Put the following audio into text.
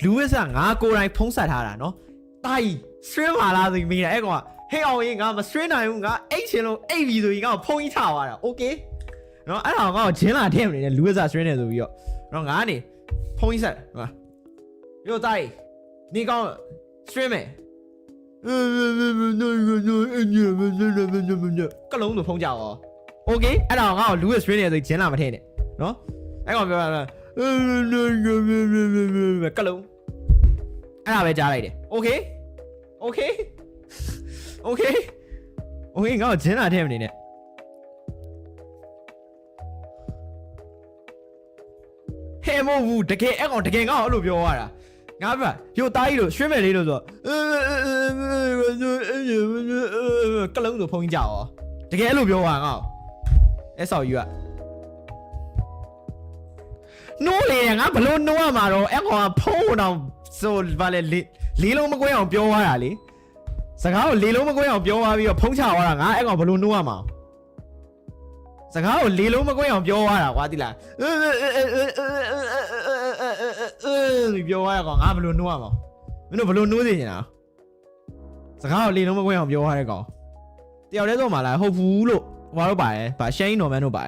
လူဝစ်ကငါကိုယ်တိုင်ဖုံးဆက်ထားတာနော်တာကြီး stream ပါလားဆိုပြီးမိတာအဲ့ကောင်ကဟဲ့အောင်ရင်ငါမ stream နိုင်ဘူးငါအိတ်ချင်လို့အိတ်ပြီဆိုပြီးငါ့ကိုဖုံးကြီးချသွားတာ okay နော်အဲ့ဒါငါ့ကိုဂျင်းလာထည့်မနေနဲ့လူဝစ် stream နေဆိုပြီးတော့နော်ငါကနေဖုံးကြီးဆက်ဟာရောတာကြီးနေကောင် stream မယ်ကလုံးဆိုဖုံးကြရော okay အဲ့ဒါငါ့ကိုလူဝစ် stream နေဆိုဂျင်းလာမထည့်နဲ့နော်အဲ့ကောင်ပြောတာကလုံးအဲ့ဒါပဲကြားလိုက်တယ် okay okay okay okay ငါ့ကိုဂျင်းလာထည့်မနေနဲ့ဟဲ့မို့ဘူးတကယ်အဲ့ကောင်တကယ်ငါ့ကိုအဲ့လိုပြောရတာငါပြောရိုတားကြီးလို့ရွှေမဲ့လေးလို့ဆိုကလုံးဆိုဖုန်းကြီးကြောက်တကယ်အဲ့လိုပြောတာငါ့ကိုအဲ့ဆောက်ယူကနိုးလေငါဘလို့နိုးရမှာတော့အဲ့ကောင်ကဖုန်းတော့ဆိုဗာလေလေးလုံးမကွဲအောင်ပြောသွားတာလေစကားကိုလေးလုံးမကွဲအောင်ပြောသွားပြီးတော့ဖုံးချသွားတာငါအဲ့ကောင်ဘလို့နိုးရမှာစကားကိုလေးလုံးမကွဲအောင်ပြောသွားတာကွာတိလားပြောသွားရကောင်ငါဘလို့နိုးရမှာမင်းတို့ဘလို့နိုးနေနေတာစကားကိုလေးလုံးမကွဲအောင်ပြောသွားတဲ့ကောင်တယောက်တည်းဆိုမှလားဟုတ်ဘူးလို့ဟိုဘာလို့ပါလဲဗာရှိုင်းနော်မန်တို့ပါ